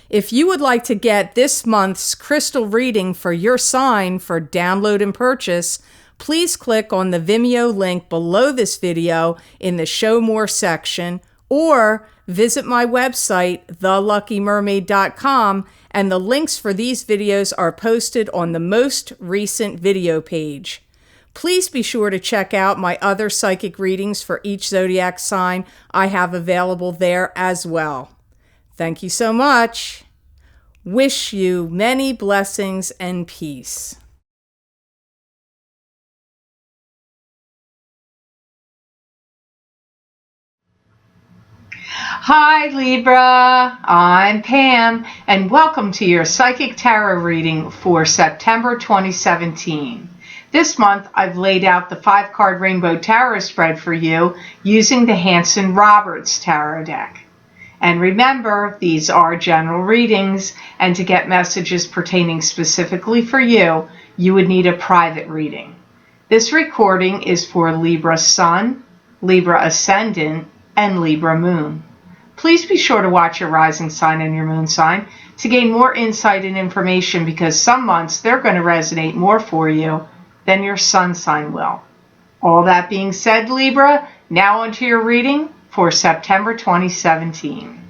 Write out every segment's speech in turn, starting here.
If you would like to get this month's crystal reading for your sign for download and purchase, please click on the Vimeo link below this video in the Show More section, or visit my website, theluckymermaid.com, and the links for these videos are posted on the most recent video page. Please be sure to check out my other psychic readings for each zodiac sign I have available there as well. Thank you so much. Wish you many blessings and peace. Hi Libra, I'm Pam, and welcome to your Psychic Tarot reading for September 2017. This month I've laid out the 5-card Rainbow Tarot spread for you using the Hanson-Roberts Tarot deck. And remember, these are general readings, and to get messages pertaining specifically for you, you would need a private reading. This recording is for Libra Sun, Libra Ascendant, and Libra Moon. Please be sure to watch your rising sign and your moon sign to gain more insight and information, because some months they're going to resonate more for you than your sun sign will. All that being said, Libra, now onto your reading for September 2017.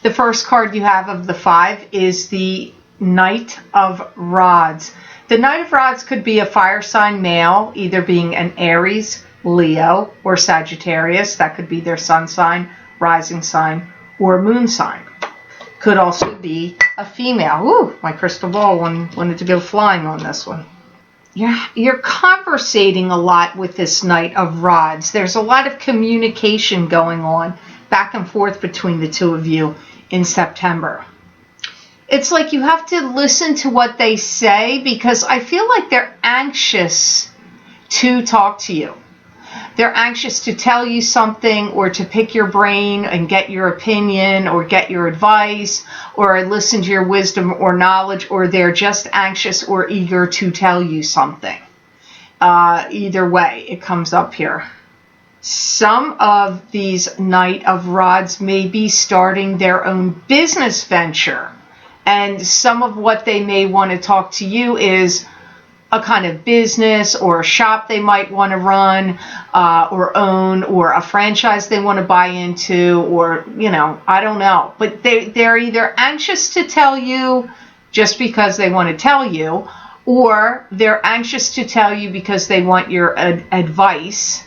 The first card you have of the 5 is the Knight of Rods. The Knight of Rods could be a fire sign male, either being an Aries, Leo, or Sagittarius. That could be their sun sign, rising sign, or moon sign. Could also be a female. Ooh, my crystal ball wanted to go flying on this one. You're conversating a lot with this Knight of Rods. There's a lot of communication going on back and forth between the two of you in September. It's like you have to listen to what they say, because I feel like they're anxious to talk to you. They're anxious to tell you something, or to pick your brain and get your opinion, or get your advice, or listen to your wisdom or knowledge, or they're just anxious or eager to tell you something. Either way, it comes up here. Some of these Knight of Rods may be starting their own business venture, and some of what they may want to talk to you is a kind of business or a shop they might want to run or own, or a franchise they want to buy into, or, I don't know. But they're either anxious to tell you just because they want to tell you, or they're anxious to tell you because they want your advice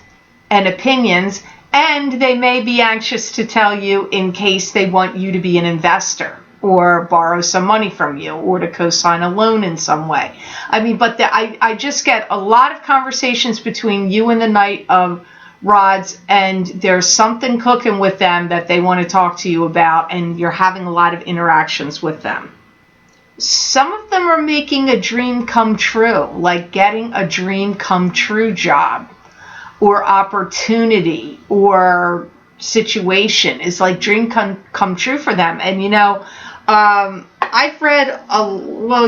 and opinions, and they may be anxious to tell you in case they want you to be an investor, or borrow some money from you, or to co-sign a loan in some way. But I just get a lot of conversations between you and the Knight of Rods, and there's something cooking with them that they want to talk to you about, and you're having a lot of interactions with them. Some of them are making a dream come true, like getting a dream come true job, or opportunity, or situation is like dream come true for them. And I've read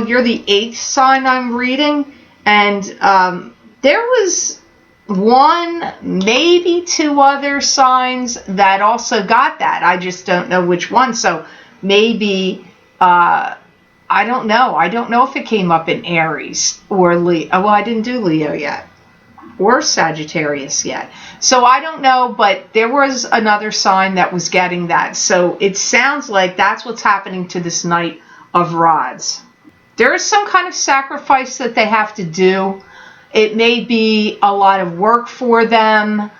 you're the 8th sign I'm reading, and there was 1, maybe 2 other signs that also got that. I just don't know which one. So maybe I don't know. I don't know if it came up in Aries or Leo. Well, I didn't do Leo yet, or Sagittarius yet. So I don't know, but there was another sign that was getting that. So it sounds like that's what's happening to this Knight of Rods. There is some kind of sacrifice that they have to do. It may be a lot of work for them,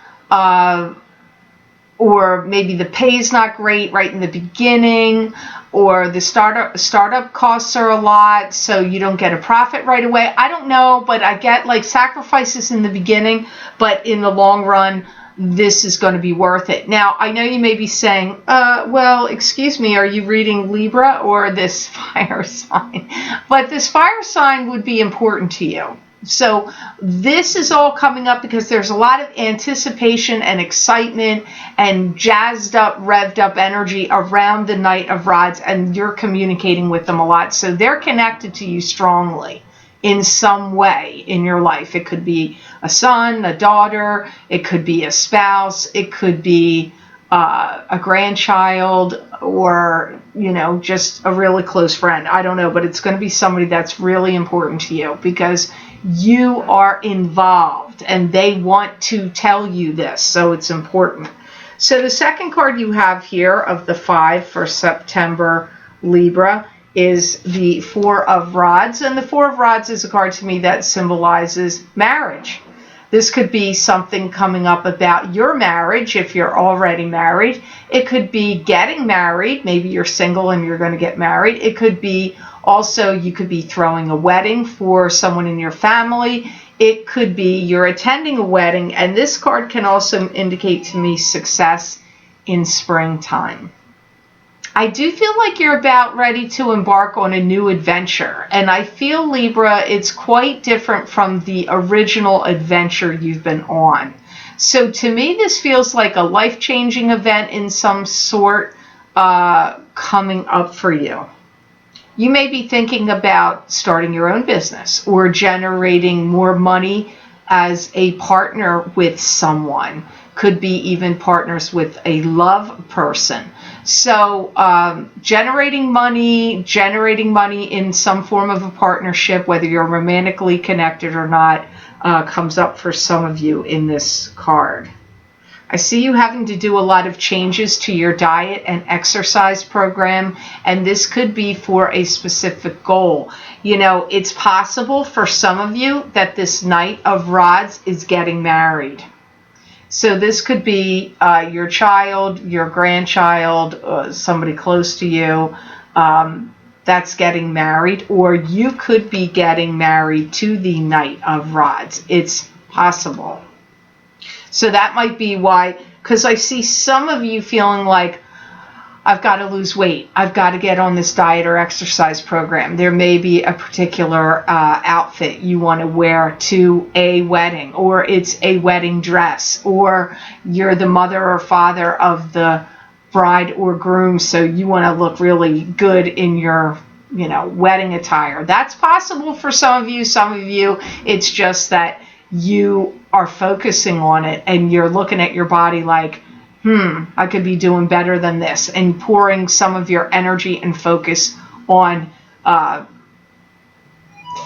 or maybe the pay is not great right in the beginning, or the startup costs are a lot, so you don't get a profit right away. I don't know, but I get like sacrifices in the beginning, but in the long run, this is going to be worth it. Now, I know you may be saying, well, excuse me, are you reading Libra or this fire sign? But this fire sign would be important to you. So this is all coming up because there's a lot of anticipation and excitement and jazzed up, revved up energy around the Knight of Rods, and you're communicating with them a lot. So they're connected to you strongly in some way in your life. It could be a son, a daughter, it could be a spouse, it could be a grandchild, or, just a really close friend. I don't know, but it's going to be somebody that's really important to you because you are involved and they want to tell you this, so it's important. So the second card you have here of the 5 for September, Libra, is the 4 of Rods. And the 4 of Rods is a card to me that symbolizes marriage. This could be something coming up about your marriage if you're already married. It could be getting married. Maybe you're single and you're going to get married. It could be also, you could be throwing a wedding for someone in your family. It could be you're attending a wedding, and this card can also indicate to me success in springtime. I do feel like you're about ready to embark on a new adventure, and I feel, Libra, it's quite different from the original adventure you've been on. So to me, this feels like a life-changing event in some sort coming up for you. You may be thinking about starting your own business or generating more money as a partner with someone. Could be even partners with a love person. So generating money in some form of a partnership, whether you're romantically connected or not, comes up for some of you in this card. I see you having to do a lot of changes to your diet and exercise program, and this could be for a specific goal. It's possible for some of you that this Knight of Rods is getting married. So this could be your child, your grandchild, somebody close to you that's getting married, or you could be getting married to the Knight of Rods. It's possible. So that might be why, because I see some of you feeling like, I've got to lose weight. I've got to get on this diet or exercise program. There may be a particular outfit you want to wear to a wedding, or it's a wedding dress, or you're the mother or father of the bride or groom, so you want to look really good in your wedding attire. That's possible for some of you. Some of you, it's just that you are focusing on it and you're looking at your body like, I could be doing better than this, and pouring some of your energy and focus on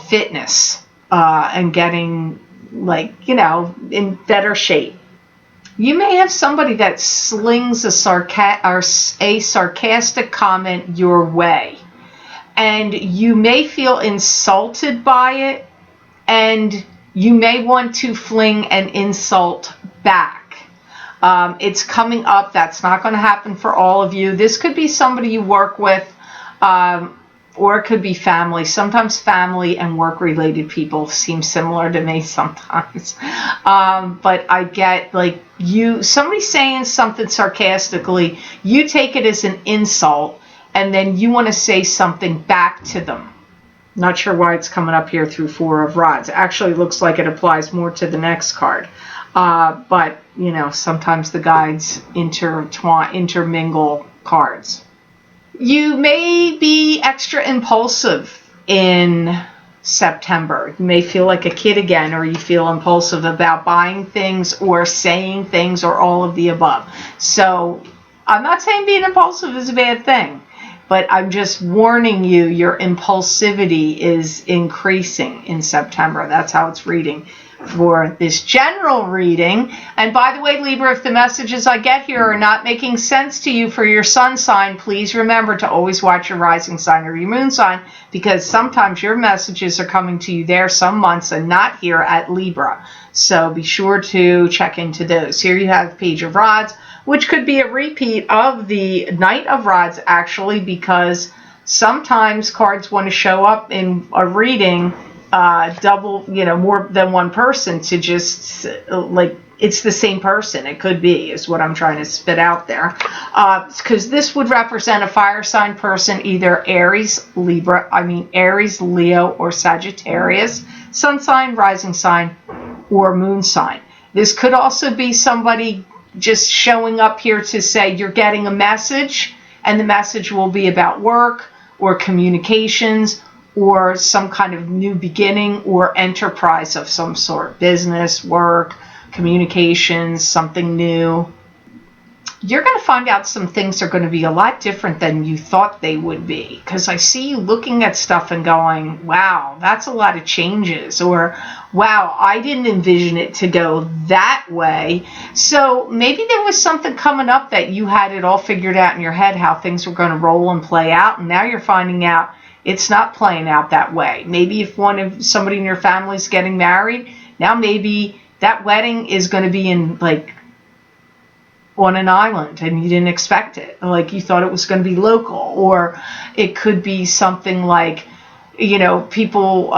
fitness and getting in better shape. You may have somebody that slings a sarcastic comment your way, and you may feel insulted by it, and you may want to fling an insult back. It's coming up. That's not going to happen for all of you. This could be somebody you work with, or it could be family. Sometimes family and work-related people seem similar to me sometimes. But I get somebody saying something sarcastically, you take it as an insult, and then you want to say something back to them. Not sure why it's coming up here through 4 of Rods. It actually looks like it applies more to the next card. But sometimes the guides intermingle cards. You may be extra impulsive in September. You may feel like a kid again, or you feel impulsive about buying things or saying things, or all of the above. So I'm not saying being impulsive is a bad thing, but I'm just warning you, your impulsivity is increasing in September. That's how it's reading for this general reading. And by the way, Libra, if the messages I get here are not making sense to you for your sun sign, please remember to always watch your rising sign or your moon sign, because sometimes your messages are coming to you there some months and not here at Libra. So be sure to check into those. Here you have Page of Rods, which could be a repeat of the Knight of Rods, actually, because sometimes cards want to show up in a reading double, more than one person to just it's the same person. It could be, is what I'm trying to spit out there. Because this would represent a fire sign person, either Aries, Leo, or Sagittarius, sun sign, rising sign, or moon sign. This could also be somebody just showing up here to say you're getting a message, and the message will be about work or communications, or some kind of new beginning or enterprise of some sort. Business, work, communications, something new. you're going to find out some things are going to be a lot different than you thought they would be. Because I see you looking at stuff and going, wow, that's a lot of changes. Or, wow, I didn't envision it to go that way. So maybe there was something coming up that you had it all figured out in your head, how things were going to roll and play out. And now you're finding out it's not playing out that way. Maybe if somebody in your family is getting married, now maybe that wedding is going to be in like on an island and you didn't expect it. Like you thought it was going to be local. Or it could be something like, people,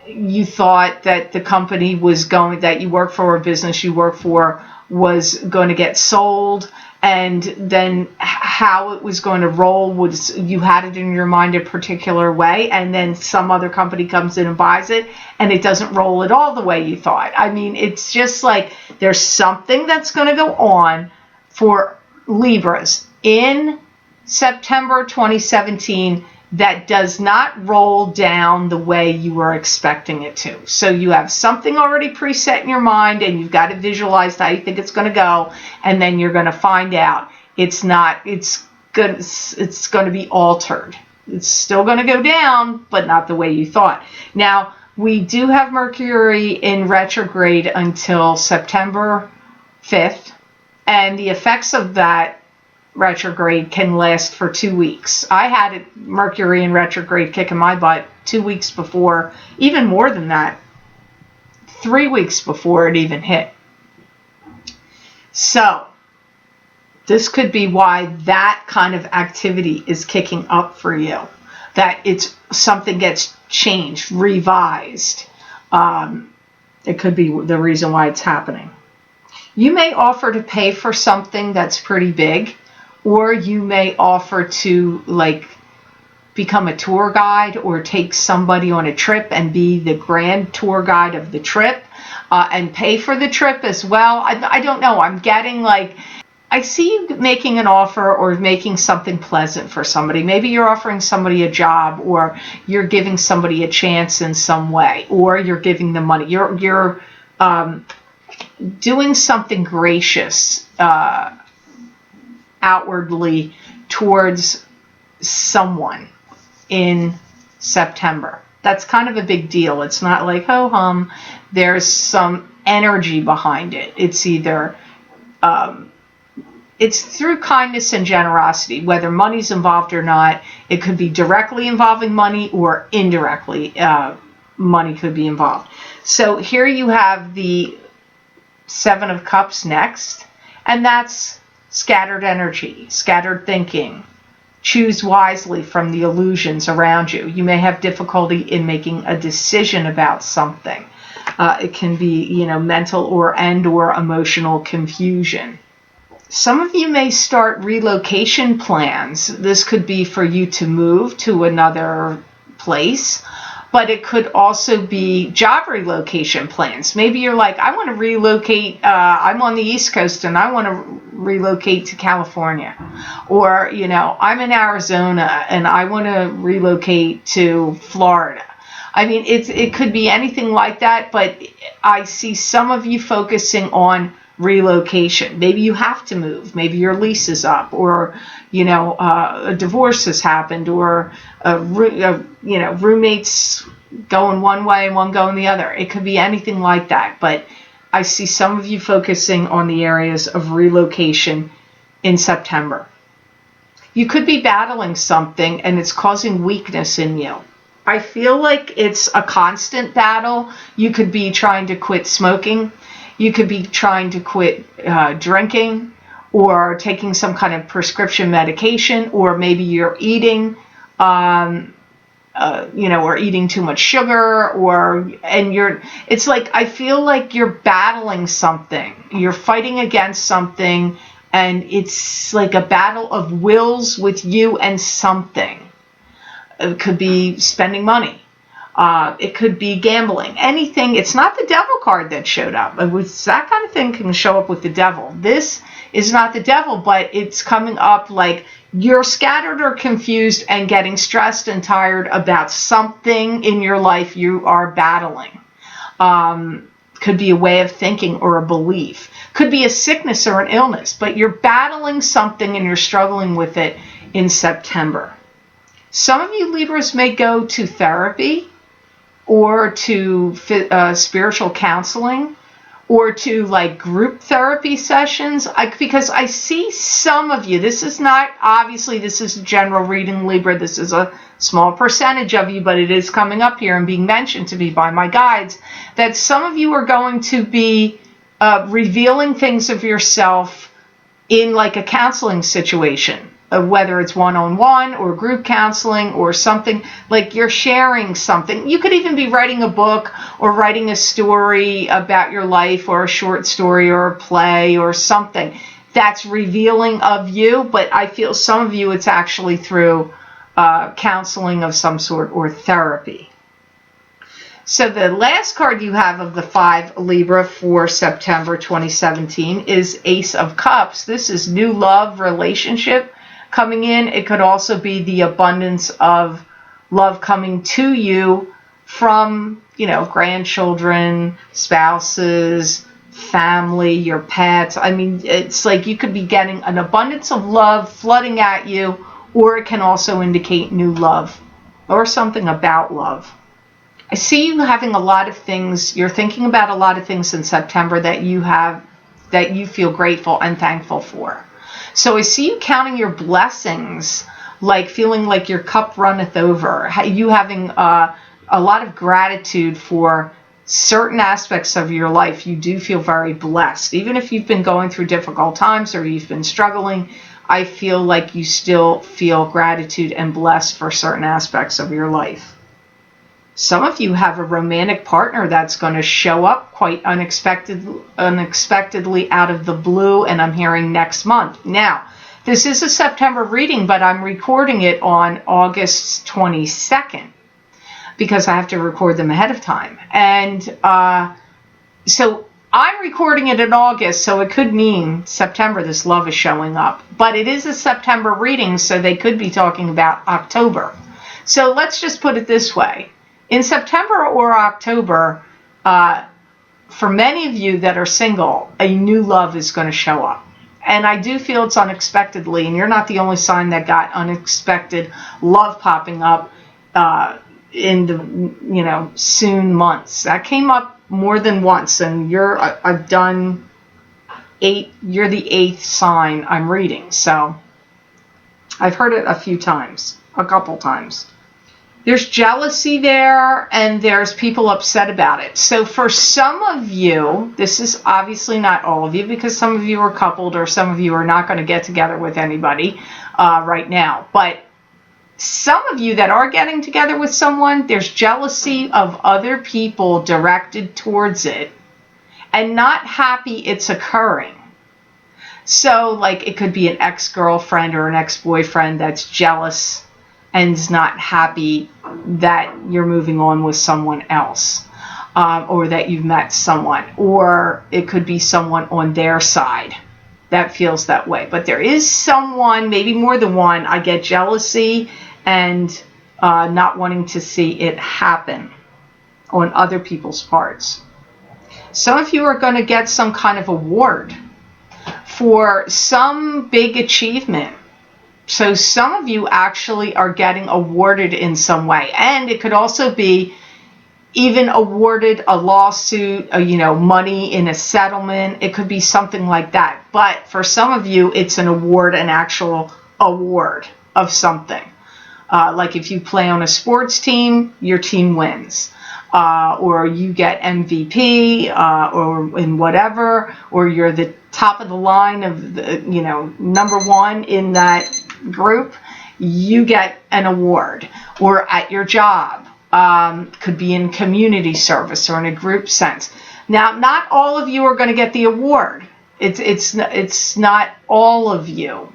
you thought that the company that you work for, or business you work for, was going to get sold, and then how it was going to roll was, you had it in your mind a particular way, and then some other company comes in and buys it and it doesn't roll at all the way you thought. I mean, it's just like there's something that's going to go on for Libras in September 2017 that does not roll down the way you were expecting it to. So you have something already preset in your mind and you've got to visualize how you think it's going to go, and then you're going to find out it's going to be altered. It's still going to go down, but not the way you thought. Now, we do have Mercury in retrograde until September 5th, and the effects of that retrograde can last for 2 weeks. I had Mercury in retrograde kicking my butt 2 weeks before, even more than that, 3 weeks before it even hit. So this could be why that kind of activity is kicking up for you, that it's something gets changed, revised. It could be the reason why it's happening. You may offer to pay for something that's pretty big, or you may offer to become a tour guide or take somebody on a trip and be the grand tour guide of the trip, and pay for the trip as well. I don't know. I'm getting I see you making an offer or making something pleasant for somebody. Maybe you're offering somebody a job, or you're giving somebody a chance in some way, or you're giving them money. You're doing something gracious outwardly towards someone in September. That's kind of a big deal. It's not like ho hum. There's some energy behind it. It's either it's through kindness and generosity, whether money's involved or not. It could be directly involving money, or indirectly money could be involved. So here you have the Seven of Cups next, and that's scattered energy, scattered thinking. Choose wisely from the illusions around you. You may have difficulty in making a decision about something. It can be, mental or emotional confusion. Some of you may start relocation plans. This could be for you to move to another place, but it could also be job relocation plans. Maybe you're like, I want to relocate. I'm on the East Coast and I want to relocate to California. Or, I'm in Arizona and I want to relocate to Florida. I mean, it could be anything like that, but I see some of you focusing on relocation. Maybe you have to move. Maybe your lease is up, or a divorce has happened, or roommates going one way and one going the other. It could be anything like that, but I see some of you focusing on the areas of relocation in September. You could be battling something and it's causing weakness in you. I feel like it's a constant battle. You could be trying to quit smoking. You could be trying to quit drinking, or taking some kind of prescription medication, or maybe you're eating, or eating too much sugar, it's like, I feel like you're battling something. You're fighting against something, and it's like a battle of wills with you and something. It could be spending money. It could be gambling, anything. It's not the devil card that showed up. That kind of thing can show up with the devil. This is not the devil, but it's coming up like you're scattered or confused and getting stressed and tired about something in your life you are battling. Could be a way of thinking or a belief. Could be a sickness or an illness, but you're battling something and you're struggling with it in September. Some of you Libras may go to therapy or to spiritual counseling or to like group therapy sessions, because I see some of you, this is not, obviously this is general reading, Libra, this is a small percentage of you, but it is coming up here and being mentioned to me by my guides, that some of you are going to be revealing things of yourself in like a counseling situation, whether it's one-on-one or group counseling or something, like you're sharing something. You could even be writing a book or writing a story about your life, or a short story or a play or something that's revealing of you, but I feel some of you it's actually through counseling of some sort or therapy. So the last card you have of the 5 Libra for September 2017 is Ace of Cups. This is new love, relationship coming in. It could also be the abundance of love coming to you from, grandchildren, spouses, family, your pets. I mean, it's like you could be getting an abundance of love flooding at you, or it can also indicate new love or something about love. I see you having a lot of things, you're thinking about a lot of things in September that you feel grateful and thankful for. So I see you counting your blessings, like feeling like your cup runneth over. You having a lot of gratitude for certain aspects of your life. You do feel very blessed. Even if you've been going through difficult times or you've been struggling, I feel like you still feel gratitude and blessed for certain aspects of your life. Some of you have a romantic partner that's going to show up quite unexpectedly out of the blue, and I'm hearing next month. Now, this is a September reading, but I'm recording it on August 22nd because I have to record them ahead of time. And so I'm recording it in August, so it could mean September this love is showing up. But it is a September reading, so they could be talking about October. So let's just put it this way. In September or October, for many of you that are single, a new love is going to show up. And I do feel it's unexpectedly, and you're not the only sign that got unexpected love popping up in the soon months. That came up more than once, and I've done 8. You're the 8th sign I'm reading, so I've heard it a couple times. There's jealousy there, and there's people upset about it. So for some of you, this is obviously not all of you, because some of you are coupled or some of you are not going to get together with anybody right now. But some of you that are getting together with someone, there's jealousy of other people directed towards it and not happy it's occurring. So like it could be an ex-girlfriend or an ex-boyfriend that's jealous and is not happy that you're moving on with someone else, or that you've met someone, or it could be someone on their side that feels that way. But there is someone, maybe more than one, I get jealousy and not wanting to see it happen on other people's parts. Some of you are going to get some kind of award for some big achievement. So some of you actually are getting awarded in some way. And it could also be even awarded a lawsuit, money in a settlement. It could be something like that. But for some of you, it's an award, an actual award of something. Like if you play on a sports team, your team wins. Or you get MVP, or in whatever, or you're the top of the line of the, number one in that group, you get an award. Or at your job, could be in community service or in a group sense. Now, not all of you are going to get the award. It's not all of you.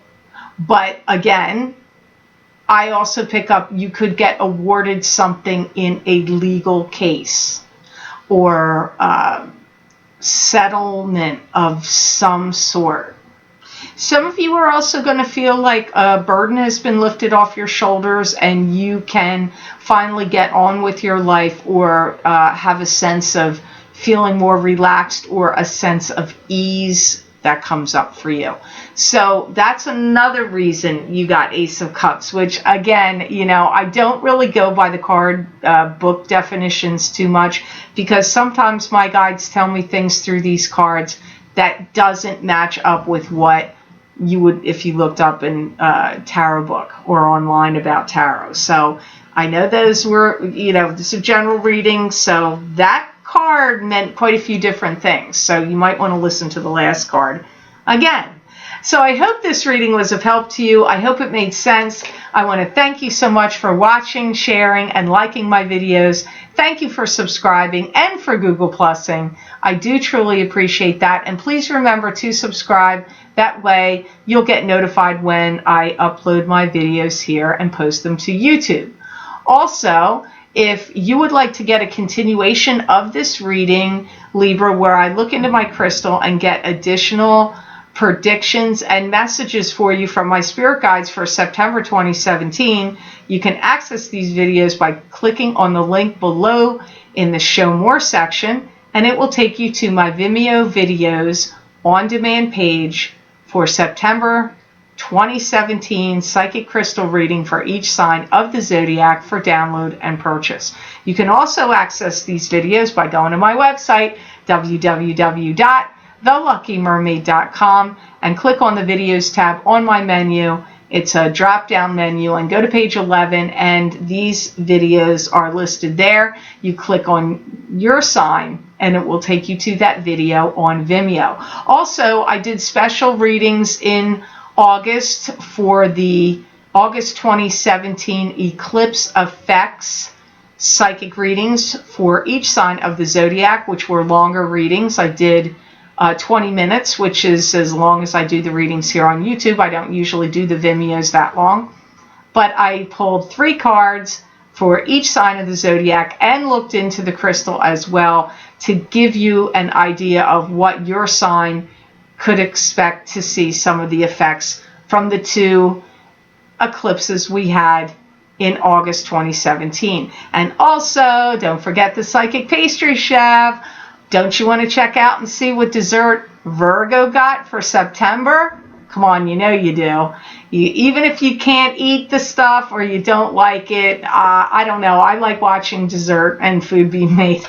But again, I also pick up, you could get awarded something in a legal case or settlement of some sort. Some of you are also going to feel like a burden has been lifted off your shoulders and you can finally get on with your life, or have a sense of feeling more relaxed or a sense of ease that comes up for you. So that's another reason you got Ace of Cups, which again, you know, I don't really go by the card book definitions too much, because sometimes my guides tell me things through these cards that doesn't match up with what you would if you looked up in tarot book or online about tarot. So I know those were, you know, this is a general reading, so that card meant quite a few different things. So you might want to listen to the last card again. So I hope this reading was of help to you. I hope it made sense. I want to thank you so much for watching, sharing, and liking my videos. Thank you for subscribing and for Google Plusing. I do truly appreciate that. And please remember to subscribe. That way you'll get notified when I upload my videos here and post them to YouTube. Also, if you would like to get a continuation of this reading, Libra, where I look into my crystal and get additional predictions and messages for you from my spirit guides for September 2017, you can access these videos by clicking on the link below in the Show More section, and it will take you to my Vimeo videos on demand page for September 2017 psychic crystal reading for each sign of the zodiac for download and purchase. You can also access these videos by going to my website, www.theluckymermaid.com, and click on the videos tab on my menu. It's a drop down menu, and go to page 11, and these videos are listed there. You click on your sign and it will take you to that video on Vimeo. Also, I did special readings in August for the August 2017 eclipse effects psychic readings for each sign of the zodiac, which were longer readings. I did 20 minutes, which is as long as I do the readings here on YouTube. I don't usually do the Vimeos that long, but I pulled 3 cards for each sign of the zodiac and looked into the crystal as well to give you an idea of what your sign could expect to see some of the effects from the 2 eclipses we had in August 2017. And also, don't forget the Psychic Pastry Chef. Don't you want to check out and see what dessert Virgo got for September? Come on, you know you do. Even if you can't eat the stuff or you don't like it, I don't know. I like watching dessert and food being made.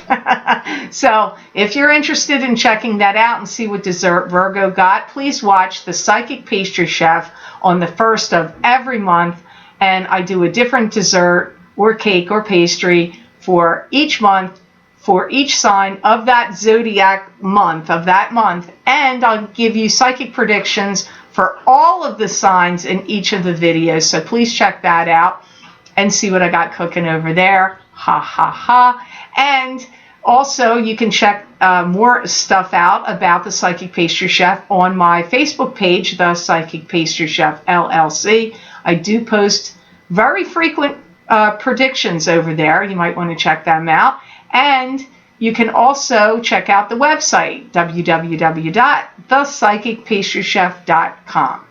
So if you're interested in checking that out and see what dessert Virgo got, please watch the Psychic Pastry Chef on the 1st of every month. And I do a different dessert or cake or pastry for each month, for each sign of that zodiac month, and I'll give you psychic predictions for all of the signs in each of the videos. So please check that out and see what I got cooking over there. Ha ha ha. And also, you can check more stuff out about the Psychic Pastry Chef on my Facebook page, The Psychic Pastry Chef LLC. I do post very frequent predictions over there. You might want to check them out. And you can also check out the website, www.thepsychicpastrychef.com.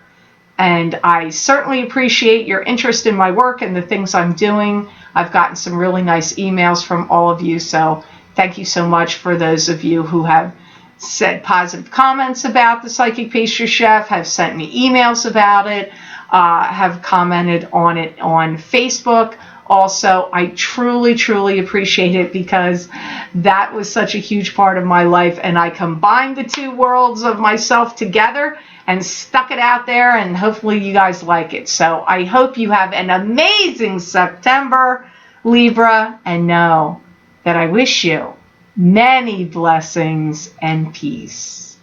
And I certainly appreciate your interest in my work and the things I'm doing. I've gotten some really nice emails from all of you, so thank you so much for those of you who have said positive comments about the Psychic Pastry Chef, have sent me emails about it, have commented on it on Facebook. Also, I truly, truly appreciate it because that was such a huge part of my life, and I combined the 2 worlds of myself together and stuck it out there, and hopefully you guys like it. So I hope you have an amazing September, Libra, and know that I wish you many blessings and peace.